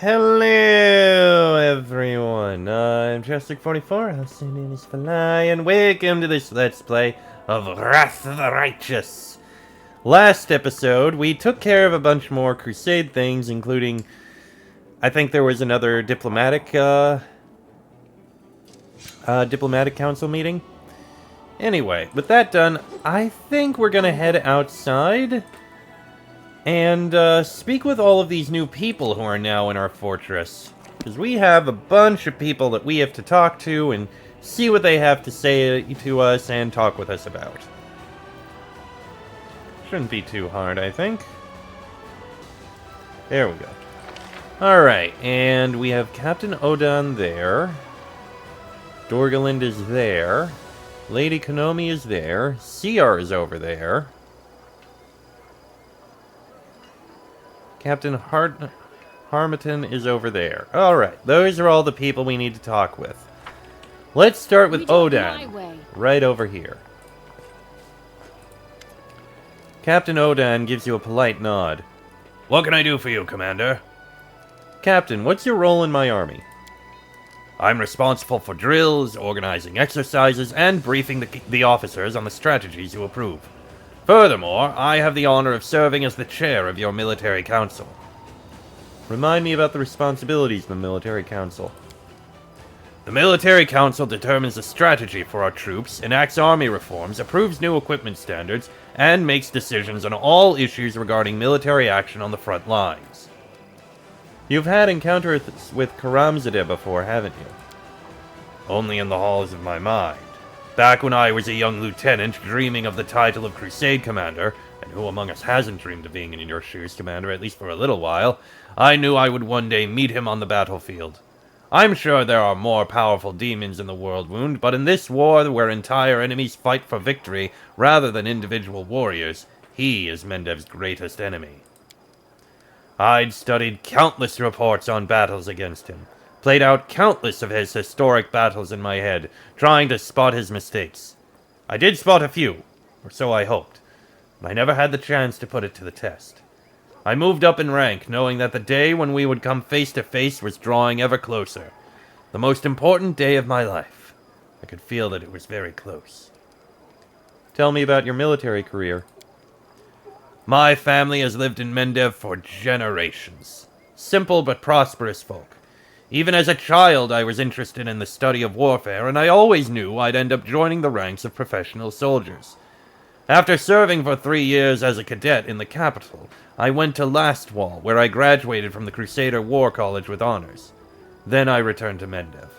Hello, everyone. I'm Chester44, house name is Fly, and welcome to this Let's Play of Wrath of the Righteous. Last episode, we took care of a bunch more crusade things, including, I think there was another diplomatic council meeting. Anyway, with that done, I think we're gonna head outside and speak with all of these new people who are now in our fortress. Because we have a bunch of people that we have to talk to and see what they have to say to us and talk with us about. Shouldn't be too hard, I think. There we go. Alright, and we have Captain Odan there. Dorgalind is there. Lady Konomi is there. CR is over there. Captain Harmaton is over there. Alright, those are all the people we need to talk with. Let's start with Odan, right over here. Captain Odan gives you a polite nod. What can I do for you, Commander? Captain, what's your role in my army? I'm responsible for drills, organizing exercises, and briefing the officers on the strategies you approve. Furthermore, I have the honor of serving as the chair of your military council. Remind me about the responsibilities of the military council. The military council determines the strategy for our troops, enacts army reforms, approves new equipment standards, and makes decisions on all issues regarding military action on the front lines. You've had encounters with Karamzadeh before, haven't you? Only in the halls of my mind. Back when I was a young lieutenant, dreaming of the title of Crusade Commander, and who among us hasn't dreamed of being in your shoes, Commander, at least for a little while, I knew I would one day meet him on the battlefield. I'm sure there are more powerful demons in the world wound, but in this war where entire enemies fight for victory rather than individual warriors, he is Mendev's greatest enemy. I'd studied countless reports on battles against him. Played out countless of his historic battles in my head, trying to spot his mistakes. I did spot a few, or so I hoped, but I never had the chance to put it to the test. I moved up in rank, knowing that the day when we would come face to face was drawing ever closer. The most important day of my life. I could feel that it was very close. Tell me about your military career. My family has lived in Mendev for generations. Simple but prosperous folk. Even as a child, I was interested in the study of warfare, and I always knew I'd end up joining the ranks of professional soldiers. After serving for 3 years as a cadet in the capital, I went to Lastwall, where I graduated from the Crusader War College with honors. Then I returned to Mendev.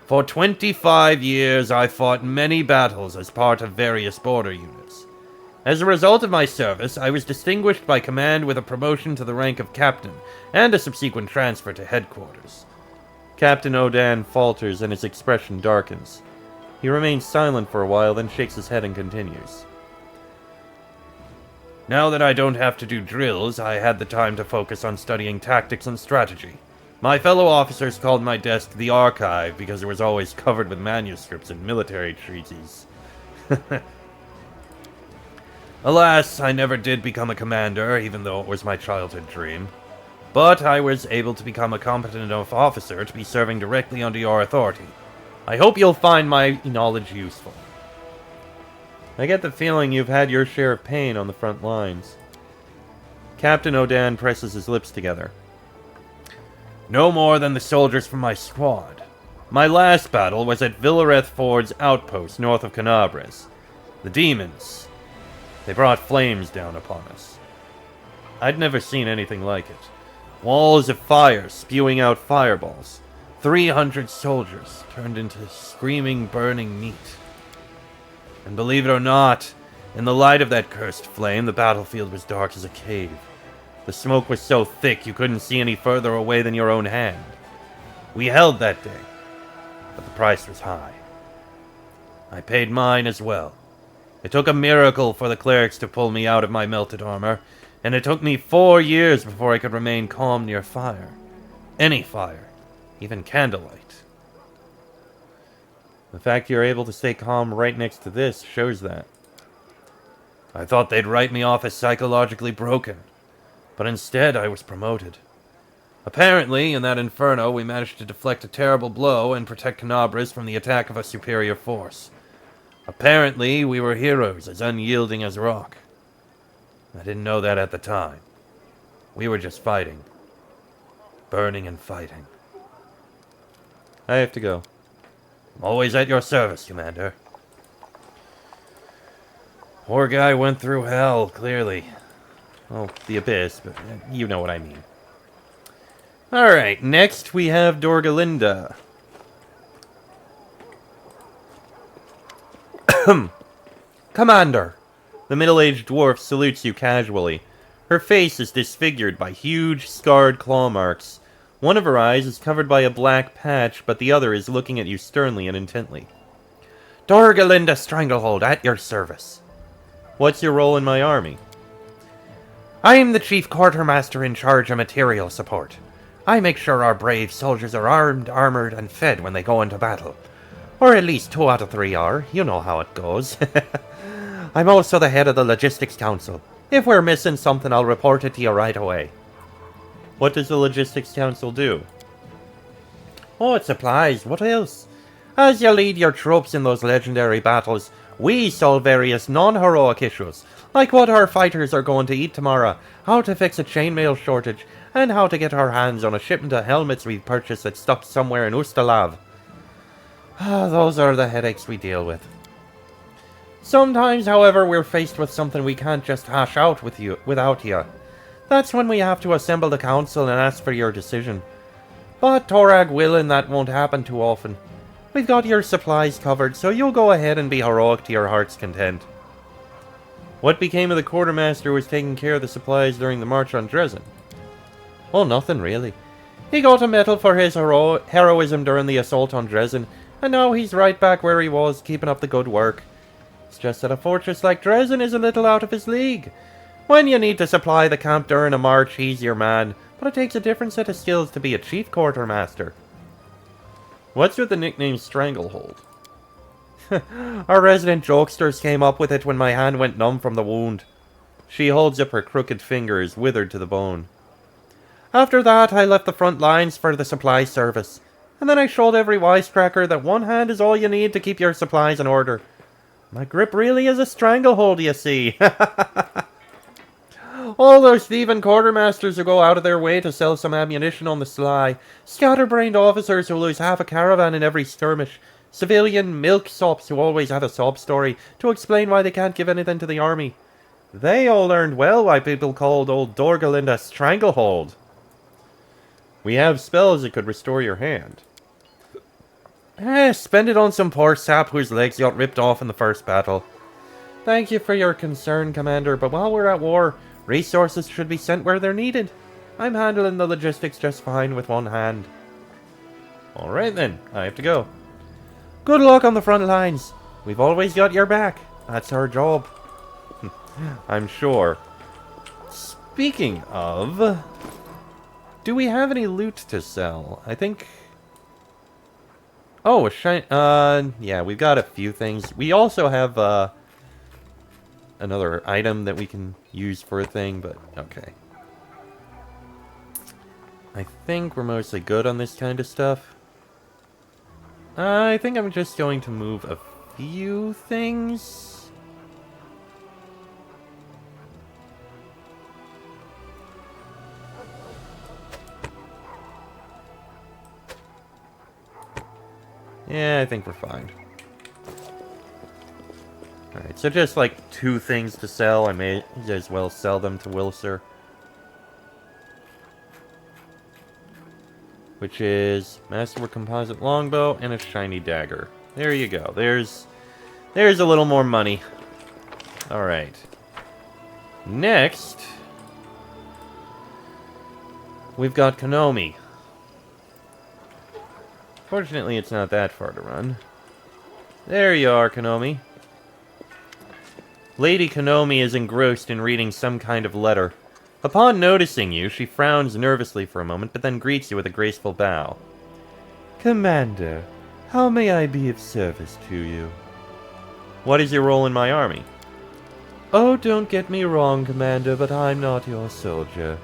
For 25 years, I fought many battles as part of various border units. As a result of my service, I was distinguished by command with a promotion to the rank of captain, and a subsequent transfer to headquarters. Captain Odan falters and his expression darkens. He remains silent for a while, then shakes his head and continues. Now that I don't have to do drills, I had the time to focus on studying tactics and strategy. My fellow officers called my desk the archive because it was always covered with manuscripts and military treatises. Alas, I never did become a commander, even though it was my childhood dream. But I was able to become a competent enough officer to be serving directly under your authority. I hope you'll find my knowledge useful. I get the feeling you've had your share of pain on the front lines. Captain Odan presses his lips together. No more than the soldiers from my squad. My last battle was at Villareth Ford's outpost north of Canabres. The demons... they brought flames down upon us. I'd never seen anything like it. Walls of fire spewing out fireballs. 300 soldiers turned into screaming, burning meat. And believe it or not, in the light of that cursed flame, the battlefield was dark as a cave. The smoke was so thick you couldn't see any further away than your own hand. We held that day, but the price was high. I paid mine as well. It took a miracle for the clerics to pull me out of my melted armor, and it took me 4 years before I could remain calm near fire. Any fire, even candlelight. The fact you're able to stay calm right next to this shows that. I thought they'd write me off as psychologically broken, but instead I was promoted. Apparently, in that inferno, we managed to deflect a terrible blow and protect Canabras from the attack of a superior force. Apparently, we were heroes, as unyielding as rock. I didn't know that at the time. We were just fighting. Burning and fighting. I have to go. I'm always at your service, Commander. Poor guy went through hell, clearly. Well, the abyss, but you know what I mean. Alright, next we have Dorgalinda. Commander! The middle-aged dwarf salutes you casually. Her face is disfigured by huge, scarred claw marks. One of her eyes is covered by a black patch, but the other is looking at you sternly and intently. Dorgalinda Stranglehold, at your service. What's your role in my army? I am the chief quartermaster in charge of material support. I make sure our brave soldiers are armed, armored, and fed when they go into battle. Or at least 2 out of 3 are. You know how it goes. I'm also the head of the Logistics Council. If we're missing something, I'll report it to you right away. What does the Logistics Council do? Oh, it supplies. What else? As you lead your troops in those legendary battles, we solve various non-heroic issues, like what our fighters are going to eat tomorrow, how to fix a chainmail shortage, and how to get our hands on a shipment of helmets we've purchased that's stuck somewhere in Ustalav. Those are the headaches we deal with. Sometimes, however, we're faced with something we can't just hash out without you. That's when we have to assemble the council and ask for your decision. But Torag willing, that won't happen too often. We've got your supplies covered, so you'll go ahead and be heroic to your heart's content. What became of the quartermaster who was taking care of the supplies during the march on Drezen? Oh, nothing really. He got a medal for his heroism during the assault on Drezen, and now he's right back where he was, keeping up the good work. It's just that a fortress like Drezen is a little out of his league. When you need to supply the camp during a march, he's your man, but it takes a different set of skills to be a chief quartermaster. What's with the nickname Stranglehold? Our resident jokesters came up with it when my hand went numb from the wound. She holds up her crooked fingers, withered to the bone. After that, I left the front lines for the supply service. And then I showed every wisecracker that one hand is all you need to keep your supplies in order. My grip really is a stranglehold, you see. All those thieving quartermasters who go out of their way to sell some ammunition on the sly. Scatterbrained officers who lose half a caravan in every skirmish. Civilian milksops who always have a sob story to explain why they can't give anything to the army. They all learned well why people called old Dorgalinda Stranglehold. We have spells that could restore your hand. Spend it on some poor sap whose legs got ripped off in the first battle. Thank you for your concern, Commander, but while we're at war, resources should be sent where they're needed. I'm handling the logistics just fine with one hand. Alright then, I have to go. Good luck on the front lines. We've always got your back. That's our job. I'm sure. Speaking of... do we have any loot to sell? I think... oh, a shine... yeah, we've got a few things. We also have, another item that we can use for a thing, but okay. I think we're mostly good on this kind of stuff. I think I'm just going to move a few things. Yeah, I think we're fine. Alright, so just like 2 things to sell. I may as well sell them to Wilser. Which is Masterwork Composite Longbow and a Shiny Dagger. There you go. There's a little more money. Alright. Next, we've got Konomi. Fortunately, it's not that far to run. There you are, Konomi. Lady Konomi is engrossed in reading some kind of letter. Upon noticing you, she frowns nervously for a moment, but then greets you with a graceful bow. Commander, how may I be of service to you? What is your role in my army? Oh, don't get me wrong, Commander, but I'm not your soldier.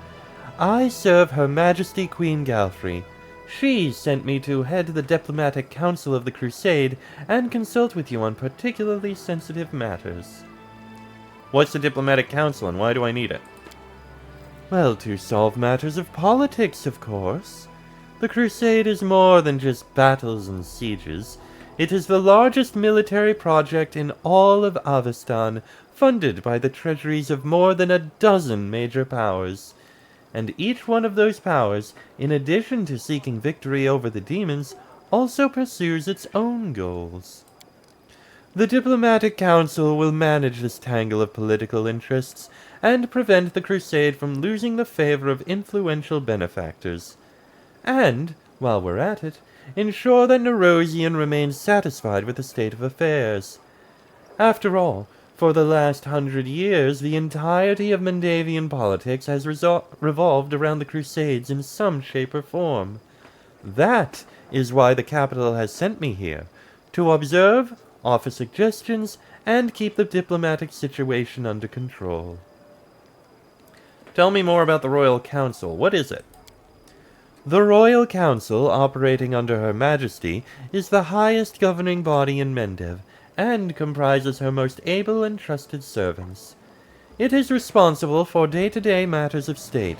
I serve Her Majesty Queen Galfrey. She sent me to head the diplomatic council of the Crusade and consult with you on particularly sensitive matters. What's the diplomatic council and why do I need it? Well, to solve matters of politics, of course. The Crusade is more than just battles and sieges. It is the largest military project in all of Avestan, funded by the treasuries of more than a dozen major powers. And each one of those powers, in addition to seeking victory over the demons, also pursues its own goals. The Diplomatic Council will manage this tangle of political interests and prevent the Crusade from losing the favor of influential benefactors. And, while we're at it, ensure that Nerosian remains satisfied with the state of affairs. After all, for the last 100 years, the entirety of Mendavian politics has revolved around the Crusades in some shape or form. That is why the capital has sent me here, to observe, offer suggestions, and keep the diplomatic situation under control. Tell me more about the Royal Council. What is it? The Royal Council, operating under Her Majesty, is the highest governing body in Mendev, and comprises her most able and trusted servants. It is responsible for day-to-day matters of state.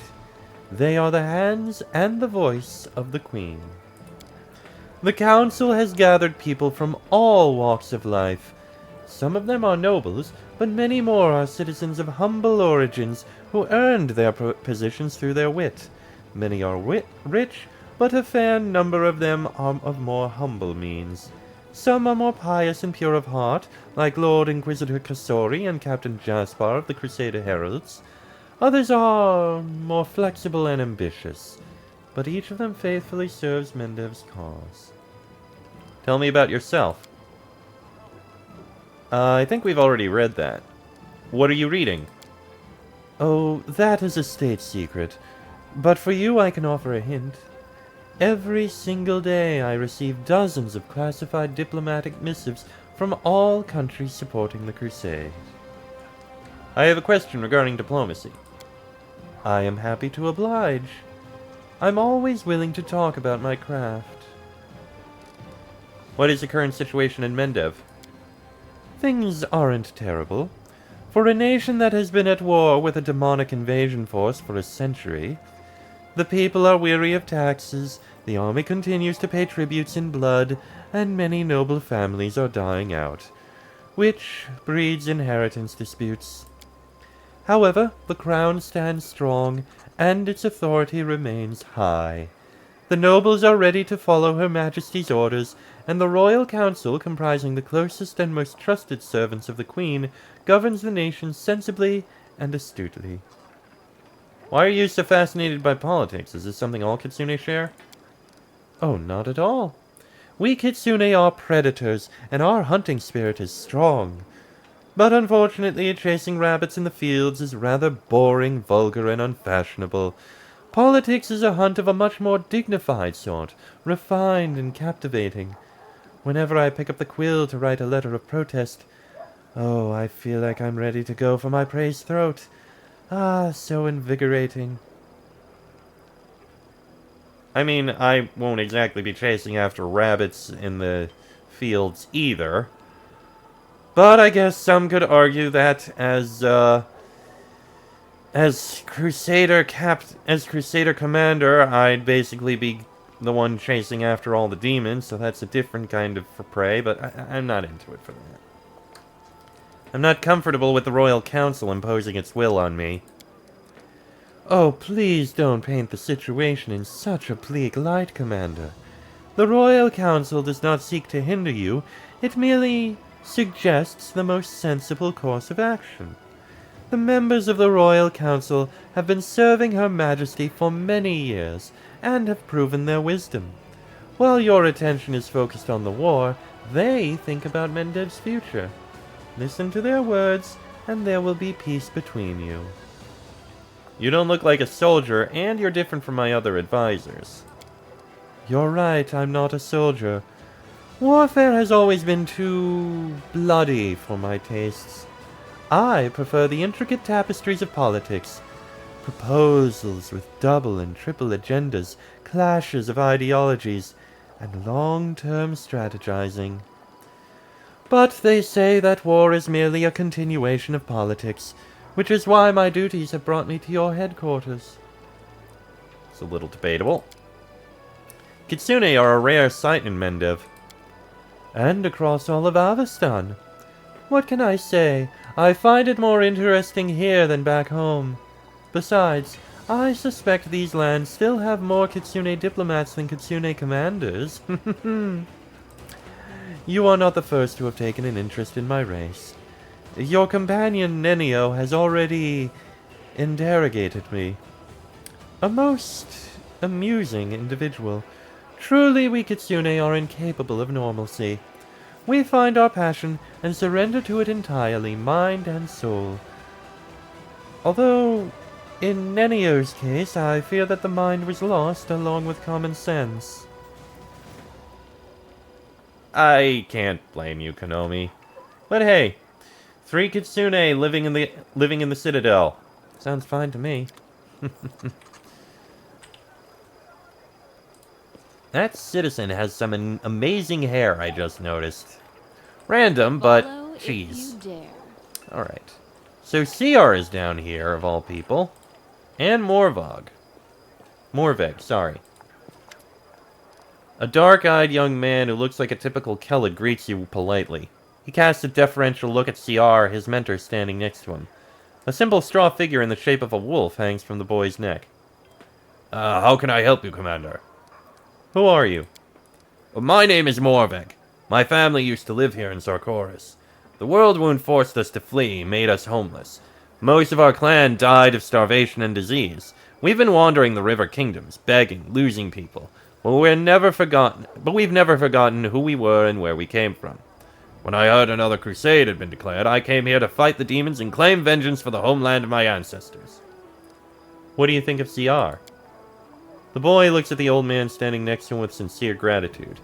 They are the hands and the voice of the Queen. The Council has gathered people from all walks of life. Some of them are nobles, but many more are citizens of humble origins who earned their positions through their wit. Many are rich, but a fair number of them are of more humble means. Some are more pious and pure of heart, like Lord Inquisitor Casori and Captain Jaspar of the Crusader Heralds. Others are more flexible and ambitious, but each of them faithfully serves Mendev's cause. Tell me about yourself. I think we've already read that. What are you reading? Oh, that is a state secret, but for you I can offer a hint. Every single day I receive dozens of classified diplomatic missives from all countries supporting the Crusade. I have a question regarding diplomacy. I am happy to oblige. I'm always willing to talk about my craft. What is the current situation in Mendev? Things aren't terrible. For a nation that has been at war with a demonic invasion force for a century, the people are weary of taxes, the army continues to pay tributes in blood, and many noble families are dying out, which breeds inheritance disputes. However, the crown stands strong, and its authority remains high. The nobles are ready to follow Her Majesty's orders, and the Royal Council, comprising the closest and most trusted servants of the Queen, governs the nation sensibly and astutely. Why are you so fascinated by politics? Is this something all Kitsune share? Oh, not at all. We Kitsune are predators, and our hunting spirit is strong. But unfortunately, chasing rabbits in the fields is rather boring, vulgar, and unfashionable. Politics is a hunt of a much more dignified sort, refined and captivating. Whenever I pick up the quill to write a letter of protest, oh, I feel like I'm ready to go for my praised throat. Ah, so invigorating. I mean, I won't exactly be chasing after rabbits in the fields either. But I guess some could argue that as Crusader Commander, I'd basically be the one chasing after all the demons, so that's a different kind of prey, but I'm not into it for that. I'm not comfortable with the Royal Council imposing its will on me. Oh, please don't paint the situation in such a bleak light, Commander. The Royal Council does not seek to hinder you, it merely suggests the most sensible course of action. The members of the Royal Council have been serving Her Majesty for many years, and have proven their wisdom. While your attention is focused on the war, they think about Mendev's future. Listen to their words, and there will be peace between you. You don't look like a soldier, and you're different from my other advisors. You're right, I'm not a soldier. Warfare has always been too bloody for my tastes. I prefer the intricate tapestries of politics. Proposals with double and triple agendas, clashes of ideologies, and long-term strategizing. But they say that war is merely a continuation of politics, which is why my duties have brought me to your headquarters. It's a little debatable. Kitsune are a rare sight in Mendev. And across all of Avestan. What can I say? I find it more interesting here than back home. Besides, I suspect these lands still have more Kitsune diplomats than Kitsune commanders. You are not the first to have taken an interest in my race. Your companion Nenio has already interrogated me. A most amusing individual. Truly, we Kitsune are incapable of normalcy. We find our passion and surrender to it entirely, mind and soul. Although, in Nenio's case, I fear that the mind was lost along with common sense. I can't blame you, Konomi. But hey, 3 Kitsune living in the Citadel. Sounds fine to me. That citizen has some amazing hair, I just noticed. Random, but jeez. Alright. So CR is down here, of all people. And Morvog. Morveg, sorry. A dark-eyed young man who looks like a typical Kelid greets you politely. He casts a deferential look at CR, his mentor standing next to him. A simple straw figure in the shape of a wolf hangs from the boy's neck. How can I help you, Commander? Who are you? My name is Morveg. My family used to live here in Sarkoris. The world wound forced us to flee, made us homeless. Most of our clan died of starvation and disease. We've been wandering the river kingdoms, begging, losing people. But we've never forgotten who we were and where we came from. When I heard another crusade had been declared, I came here to fight the demons and claim vengeance for the homeland of my ancestors. What do you think of CR? The boy looks at the old man standing next to him with sincere gratitude.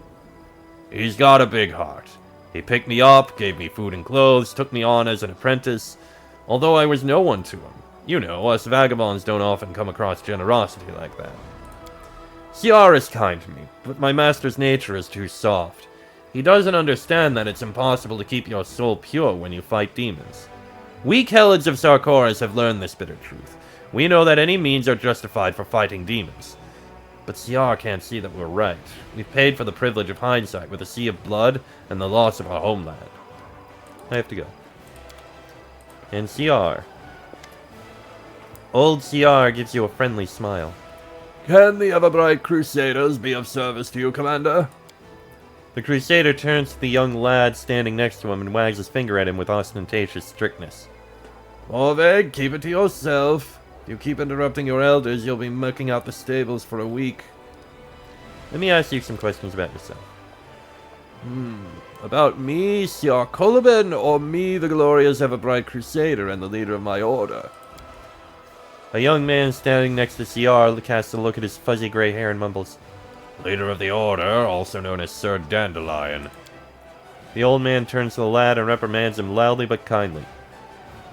He's got a big heart. He picked me up, gave me food and clothes, took me on as an apprentice, although I was no one to him. You know, us vagabonds don't often come across generosity like that. CR is kind to me, but my master's nature is too soft. He doesn't understand that it's impossible to keep your soul pure when you fight demons. We Kelids of Sarkoris have learned this bitter truth. We know that any means are justified for fighting demons. But CR can't see that we're right. We've paid for the privilege of hindsight with a sea of blood and the loss of our homeland. I have to go. And CR. Old CR gives you a friendly smile. Can the ever-bright Crusaders be of service to you, Commander? The Crusader turns to the young lad standing next to him and wags his finger at him with ostentatious strictness. Morveg, keep it to yourself. If you keep interrupting your elders, you'll be mucking out the stables for a week. Let me ask you some questions about yourself. About me, Siar Kolobin, or me, the glorious ever-bright Crusader and the leader of my order? A young man standing next to CR casts a look at his fuzzy gray hair and mumbles, Leader of the Order, also known as Sir Dandelion. The old man turns to the lad and reprimands him loudly but kindly.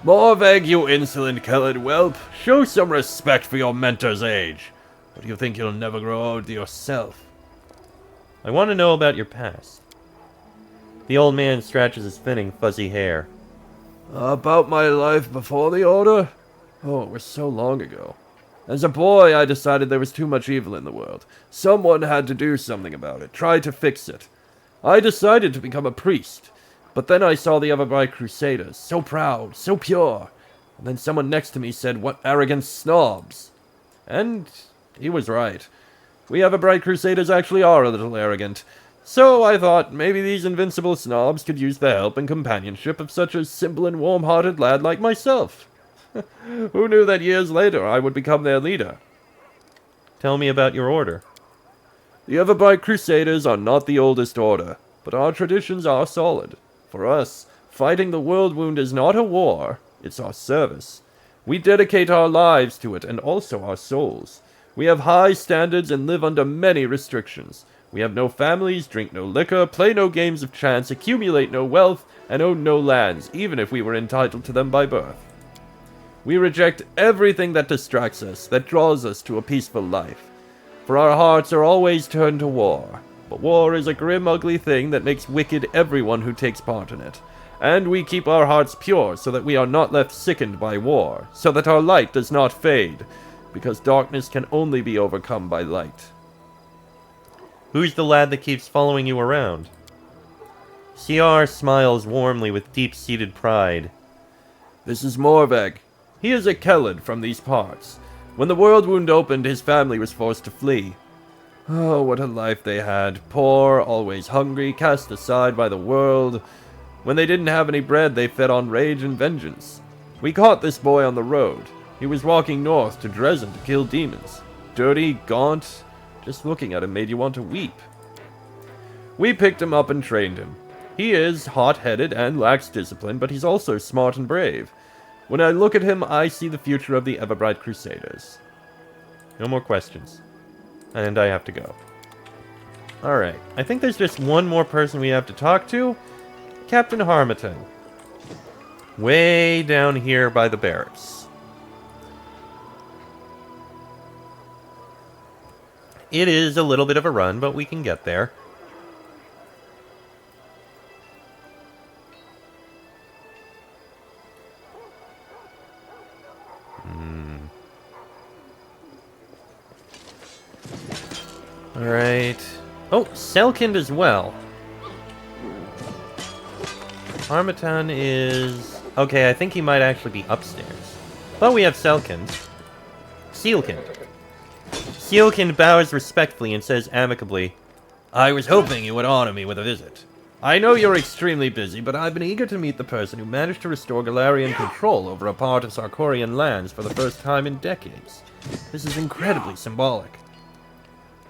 Morveg, you insolent Kelid whelp, show some respect for your mentor's age. Or do you think you'll never grow old yourself? I want to know about your past. The old man scratches his thinning, fuzzy hair. About my life before the Order? Oh, it was so long ago. As a boy, I decided there was too much evil in the world. Someone had to do something about it, try to fix it. I decided to become a priest. But then I saw the ever-bright Crusaders, so proud, so pure. And then someone next to me said, what arrogant snobs. And he was right. We ever-bright Crusaders actually are a little arrogant. So I thought maybe these invincible snobs could use the help and companionship of such a simple and warm-hearted lad like myself. Who knew that years later I would become their leader? Tell me about your order. The ever-bright Crusaders are not the oldest order, but our traditions are solid. For us, fighting the world wound is not a war, it's our service. We dedicate our lives to it and also our souls. We have high standards and live under many restrictions. We have no families, drink no liquor, play no games of chance, accumulate no wealth, and own no lands, even if we were entitled to them by birth. We reject everything that distracts us, that draws us to a peaceful life. For our hearts are always turned to war. But war is a grim, ugly thing that makes wicked everyone who takes part in it. And we keep our hearts pure so that we are not left sickened by war, so that our light does not fade, because darkness can only be overcome by light. Who's the lad that keeps following you around? CR smiles warmly with deep-seated pride. This is Morveg. He is a Kellid from these parts. When the world wound opened, his family was forced to flee. Oh, what a life they had. Poor, always hungry, cast aside by the world. When they didn't have any bread, they fed on rage and vengeance. We caught this boy on the road. He was walking north to Drezen to kill demons. Dirty, gaunt. Just looking at him made you want to weep. We picked him up and trained him. He is hot-headed and lacks discipline, but he's also smart and brave. When I look at him, I see the future of the Everbright Crusaders. No more questions. And I have to go. Alright, I think there's just one more person we have to talk to. Captain Harmattan. Way down here by the barracks. It is a little bit of a run, but we can get there. Alright. Oh, Selkind as well. Harmattan is... Okay, I think he might actually be upstairs. But we have Selkind. Sealkind. Sealkind bows respectfully and says amicably, I was hoping you would honor me with a visit. I know you're extremely busy, but I've been eager to meet the person who managed to restore Galarian control over a part of Sarkorian lands for the first time in decades. This is incredibly symbolic.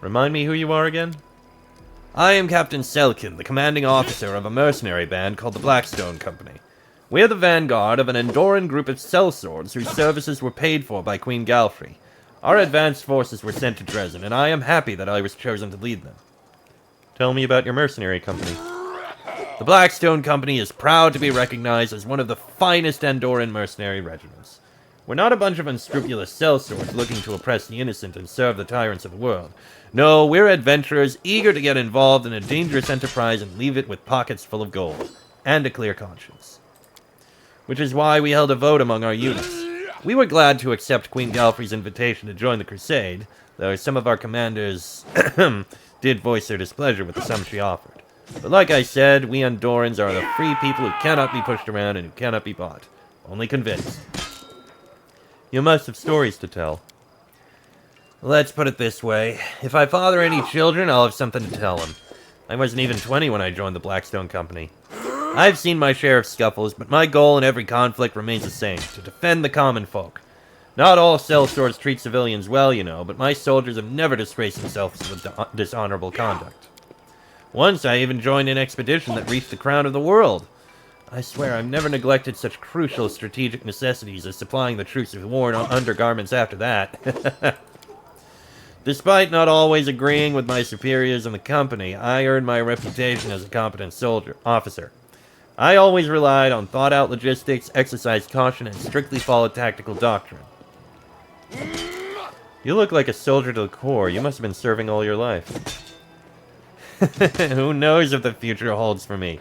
Remind me who you are again? I am Captain Selkind, the commanding officer of a mercenary band called the Blackstone Company. We are the vanguard of an Andoran group of sellswords whose services were paid for by Queen Galfrey. Our advanced forces were sent to Drezen, and I am happy that I was chosen to lead them. Tell me about your mercenary company. The Blackstone Company is proud to be recognized as one of the finest Andoran mercenary regiments. We're not a bunch of unscrupulous sellswords looking to oppress the innocent and serve the tyrants of the world. No, we're adventurers eager to get involved in a dangerous enterprise and leave it with pockets full of gold. And a clear conscience. Which is why we held a vote among our units. We were glad to accept Queen Galfrey's invitation to join the crusade, though some of our commanders did voice their displeasure with the sum she offered. But like I said, we Andorans are the free people who cannot be pushed around and who cannot be bought. Only convinced. You must have stories to tell. Let's put it this way. If I father any children, I'll have something to tell them. I wasn't even 20 when I joined the Blackstone Company. I've seen my share of scuffles, but my goal in every conflict remains the same, to defend the common folk. Not all sellswords treat civilians well, you know, but my soldiers have never disgraced themselves with dishonorable conduct. Once I even joined an expedition that reached the crown of the world. I swear I've never neglected such crucial strategic necessities as supplying the troops with worn undergarments after that. Despite not always agreeing with my superiors in the company, I earned my reputation as a competent officer. I always relied on thought-out logistics, exercised caution, and strictly followed tactical doctrine. You look like a soldier to the core. You must have been serving all your life. Who knows what the future holds for me?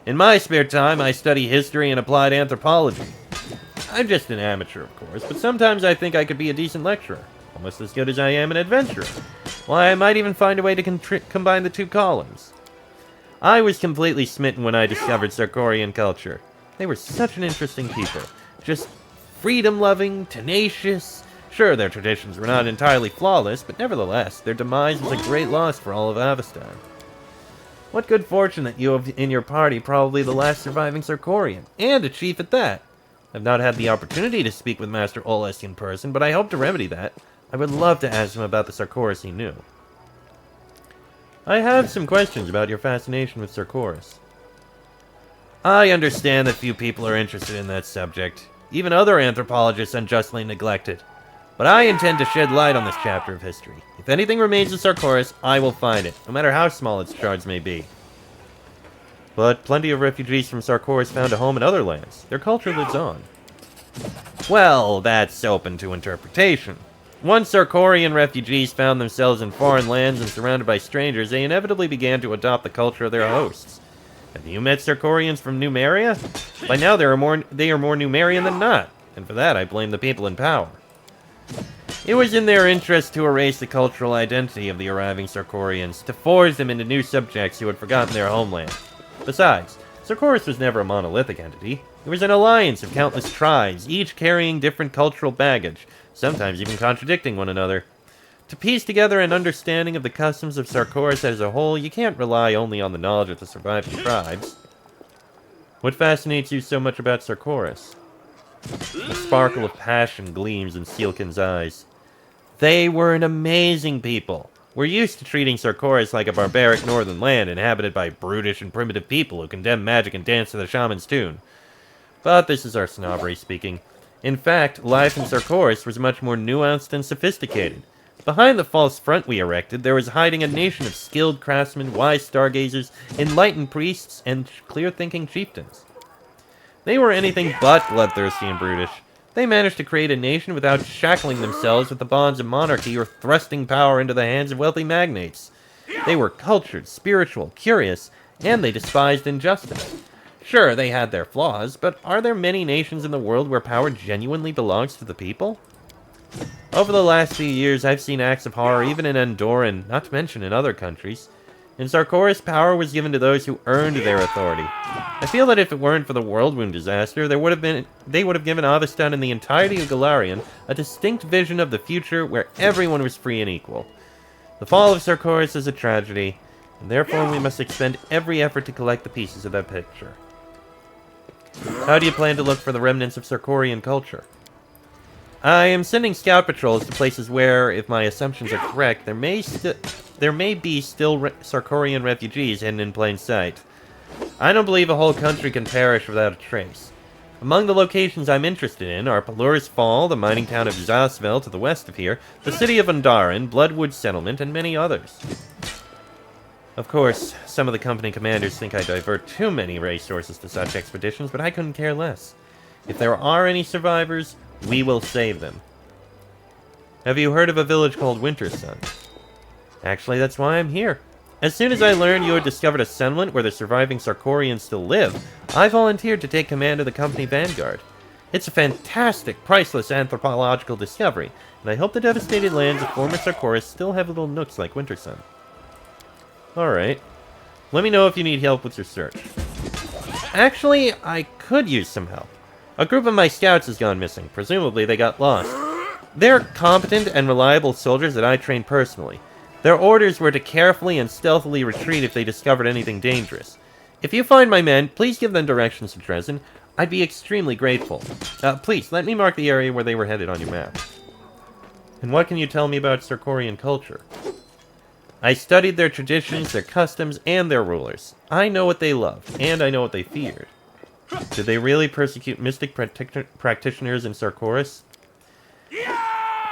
In my spare time, I study history and applied anthropology. I'm just an amateur, of course, but sometimes I think I could be a decent lecturer. Almost as good as I am an adventurer. Why, I might even find a way to combine the two callings. I was completely smitten when I discovered Sarkorian culture. They were such an interesting people. Just freedom-loving, tenacious. Sure, their traditions were not entirely flawless, but nevertheless, their demise was a great loss for all of Avestan. What good fortune that you have in your party probably the last surviving Sarkorian, and a chief at that. I've not had the opportunity to speak with Master Olesc in person, but I hope to remedy that. I would love to ask him about the Sarkoris he knew. I have some questions about your fascination with Sarkoris. I understand that few people are interested in that subject. Even other anthropologists unjustly neglect it. But I intend to shed light on this chapter of history. If anything remains of Sarkoris, I will find it, no matter how small its shards may be. But plenty of refugees from Sarkoris found a home in other lands. Their culture lives on. Well, that's open to interpretation. Once Sarkorian refugees found themselves in foreign lands and surrounded by strangers, they inevitably began to adopt the culture of their hosts. Have you met Sarkorians from Numeria? By now they are more Numerian than not, and for that I blame the people in power. It was in their interest to erase the cultural identity of the arriving Sarkorians, to forge them into new subjects who had forgotten their homeland. Besides, Sarkoris was never a monolithic entity. It was an alliance of countless tribes, each carrying different cultural baggage, sometimes even contradicting one another. To piece together an understanding of the customs of Sarkoris as a whole, you can't rely only on the knowledge of the surviving tribes. What fascinates you so much about Sarkoris? A sparkle of passion gleams in Sealkin's eyes. They were an amazing people. We're used to treating Sarkoris like a barbaric northern land inhabited by brutish and primitive people who condemn magic and dance to the shaman's tune. But this is our snobbery speaking. In fact, life in Sarkoris was much more nuanced and sophisticated. Behind the false front we erected, there was hiding a nation of skilled craftsmen, wise stargazers, enlightened priests, and clear-thinking chieftains. They were anything but bloodthirsty and brutish. They managed to create a nation without shackling themselves with the bonds of monarchy or thrusting power into the hands of wealthy magnates. They were cultured, spiritual, curious, and they despised injustice. Sure, they had their flaws, but are there many nations in the world where power genuinely belongs to the people? Over the last few years, I've seen acts of horror even in Andorra and not to mention in other countries. In Sarkoris, power was given to those who earned their authority. I feel that if it weren't for the Whirlwind disaster, they would have given Avestan and the entirety of Galarian a distinct vision of the future where everyone was free and equal. The fall of Sarkoris is a tragedy, and therefore we must expend every effort to collect the pieces of that picture. How do you plan to look for the remnants of Sarkorian culture? I am sending scout patrols to places where, if my assumptions are correct, there may be still Sarkorian refugees hidden in plain sight. I don't believe a whole country can perish without a trace. Among the locations I'm interested in are Pelor's Fall, the mining town of Zasvel to the west of here, the city of Undaran, Bloodwood Settlement, and many others. Of course, some of the company commanders think I divert too many resources to such expeditions, but I couldn't care less. If there are any survivors, we will save them. Have you heard of a village called Wintersun? Actually, that's why I'm here. As soon as I learned you had discovered a settlement where the surviving Sarkorians still live, I volunteered to take command of the company vanguard. It's a fantastic, priceless anthropological discovery, and I hope the devastated lands of former Sarkoris still have little nooks like Wintersun. Alright. Let me know if you need help with your search. Actually, I could use some help. A group of my scouts has gone missing. Presumably they got lost. They're competent and reliable soldiers that I trained personally. Their orders were to carefully and stealthily retreat if they discovered anything dangerous. If you find my men, please give them directions to Drezen. I'd be extremely grateful. Please, let me mark the area where they were headed on your map. And what can you tell me about Sarkorian culture? I studied their traditions, their customs, and their rulers. I know what they loved, and I know what they feared. Did they really persecute mystic practitioners in Sarkoris?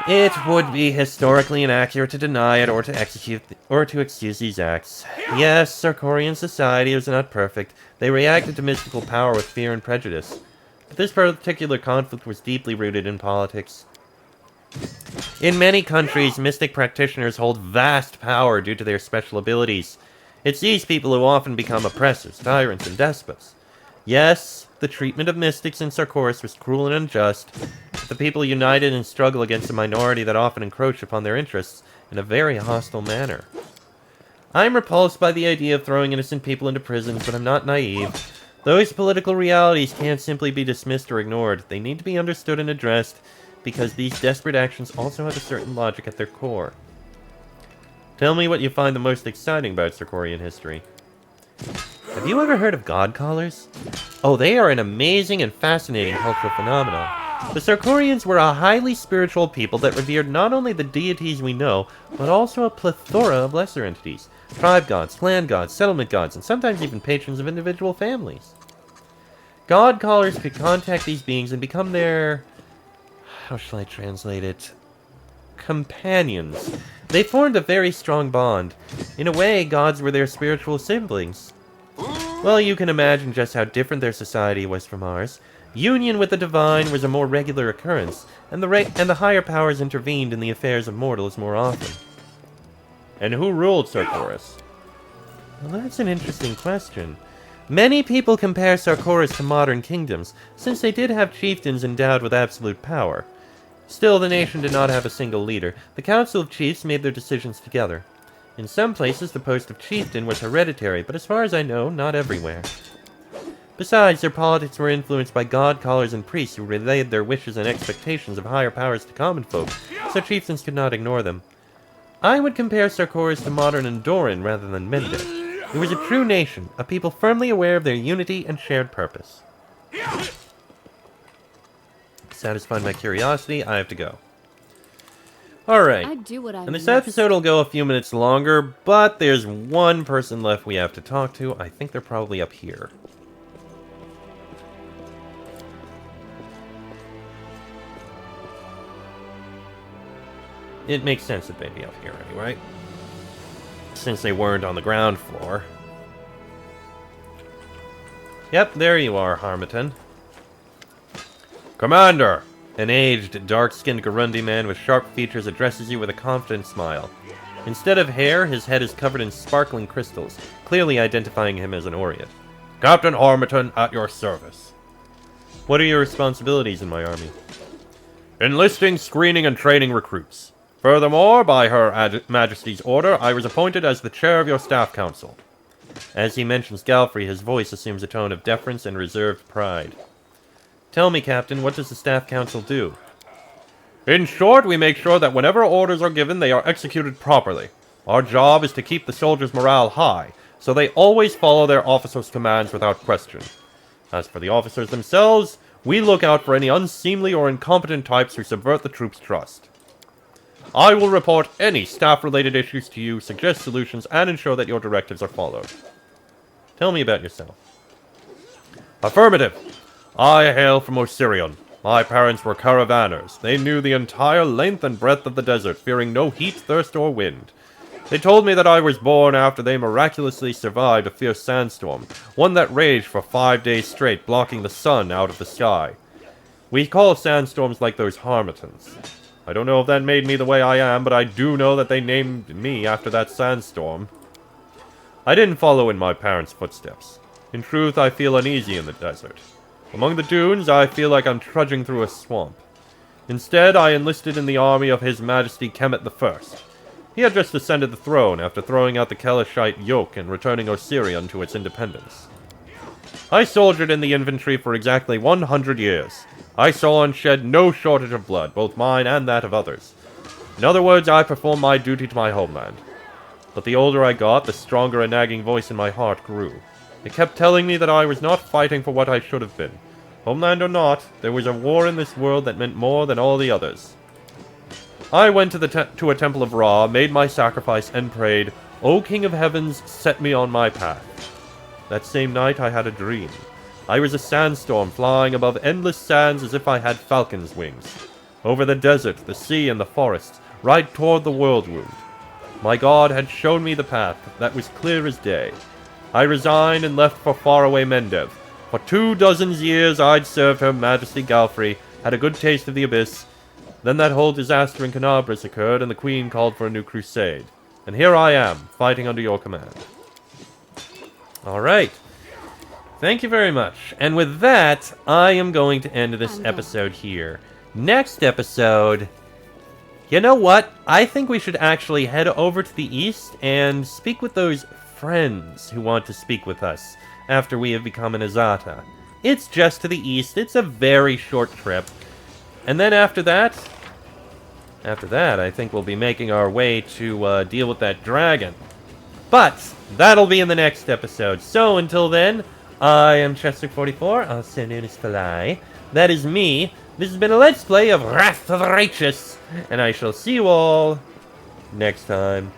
It would be historically inaccurate to deny it or to excuse these acts. Yes, Sarkorian society is not perfect. They reacted to mystical power with fear and prejudice. But this particular conflict was deeply rooted in politics. In many countries, mystic practitioners hold vast power due to their special abilities. It's these people who often become oppressors, tyrants, and despots. Yes, the treatment of mystics in Sarkoris was cruel and unjust, but the people united in struggle against a minority that often encroached upon their interests in a very hostile manner. I'm repulsed by the idea of throwing innocent people into prisons, but I'm not naive. Those political realities can't simply be dismissed or ignored. They need to be understood and addressed, because these desperate actions also have a certain logic at their core. Tell me what you find the most exciting about Sarkorian history. Have you ever heard of God Callers? Oh, they are an amazing and fascinating cultural phenomenon. The Sarkorians were a highly spiritual people that revered not only the deities we know, but also a plethora of lesser entities. Tribe gods, clan gods, settlement gods, and sometimes even patrons of individual families. God Callers could contact these beings and become their... how shall I translate it? Companions. They formed a very strong bond. In a way, gods were their spiritual siblings. Well, you can imagine just how different their society was from ours. Union with the divine was a more regular occurrence, and the higher powers intervened in the affairs of mortals more often. And who ruled Sarkoris? Well, that's an interesting question. Many people compare Sarkoris to modern kingdoms, since they did have chieftains endowed with absolute power. Still, the nation did not have a single leader. The Council of Chiefs made their decisions together. In some places, the post of chieftain was hereditary, but as far as I know, not everywhere. Besides, their politics were influenced by god-callers and priests who relayed their wishes and expectations of higher powers to common folk, so chieftains could not ignore them. I would compare Sarkoris to modern Andoran rather than Mendez. It was a true nation, a people firmly aware of their unity and shared purpose. Satisfied my curiosity, I have to go. Alright, and this episode will go a few minutes longer, but there's one person left we have to talk to. I think they're probably up here. It makes sense that they'd be up here anyway, since they weren't on the ground floor. Yep, there you are, Harmattan. Commander! An aged, dark-skinned Garundi man with sharp features addresses you with a confident smile. Instead of hair, his head is covered in sparkling crystals, clearly identifying him as an Orient. Captain Harmattan, at your service. What are your responsibilities in my army? Enlisting, screening, and training recruits. Furthermore, by Her Majesty's order, I was appointed as the chair of your staff council. As he mentions Galfrey, his voice assumes a tone of deference and reserved pride. Tell me, Captain, what does the staff council do? In short, we make sure that whenever orders are given, they are executed properly. Our job is to keep the soldiers' morale high, so they always follow their officers' commands without question. As for the officers themselves, we look out for any unseemly or incompetent types who subvert the troops' trust. I will report any staff-related issues to you, suggest solutions, and ensure that your directives are followed. Tell me about yourself. Affirmative. I hail from Osirion. My parents were caravanners. They knew the entire length and breadth of the desert, fearing no heat, thirst, or wind. They told me that I was born after they miraculously survived a fierce sandstorm, one that raged for 5 days straight, blocking the sun out of the sky. We call sandstorms like those Harmattans. I don't know if that made me the way I am, but I do know that they named me after that sandstorm. I didn't follow in my parents' footsteps. In truth, I feel uneasy in the desert. Among the dunes, I feel like I'm trudging through a swamp. Instead, I enlisted in the army of His Majesty Kemet I. He had just ascended the throne after throwing out the Kelishite yoke and returning Osirion to its independence. I soldiered in the infantry for exactly 100 years. I saw and shed no shortage of blood, both mine and that of others. In other words, I performed my duty to my homeland. But the older I got, the stronger a nagging voice in my heart grew. It kept telling me that I was not fighting for what I should have been. Homeland or not, there was a war in this world that meant more than all the others. I went to a temple of Ra, made my sacrifice, and prayed, "O King of Heavens, set me on my path." That same night I had a dream. I was a sandstorm flying above endless sands as if I had falcon's wings. Over the desert, the sea, and the forests, right toward the world wound. My God had shown me the path that was clear as day. I resigned and left for faraway Mendev. For 24 years I'd served Her Majesty Galfrey, had a good taste of the abyss. Then that whole disaster in Canabras occurred and the Queen called for a new crusade. And here I am, fighting under your command. Alright. Thank you very much. And with that, I am going to end this episode here. Next episode... You know what? I think we should actually head over to the east and speak with those friends who want to speak with us after we have become an Azata. It's just to the east. It's a very short trip. And then after that, I think we'll be making our way to deal with that dragon. But that'll be in the next episode. So until then, I am Chester44, also known as Falai. That is me. This has been a Let's Play of Wrath of the Righteous. And I shall see you all next time.